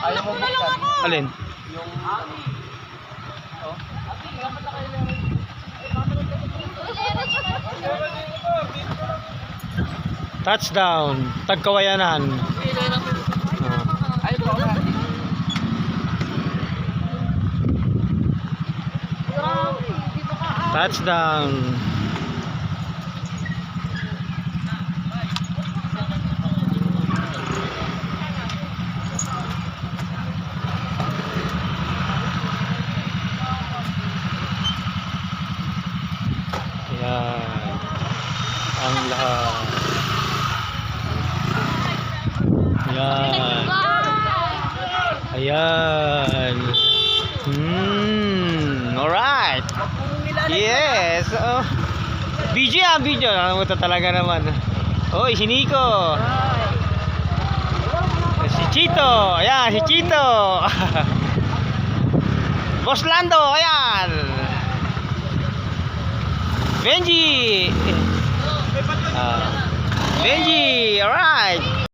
Ayaw mo buksan. Alin? Yung Touchdown. Tagkawayanan. ay, ito na. Touchdown. Ayan. Ang lahat. Ayan. Ayan. Alright. Yes. Oh. Video. Nakalimutan talaga naman. Oy, si Nico. Si Chito. Ayan, si Chito. Boss Lando. Ayan. Benji. Benji. Alright.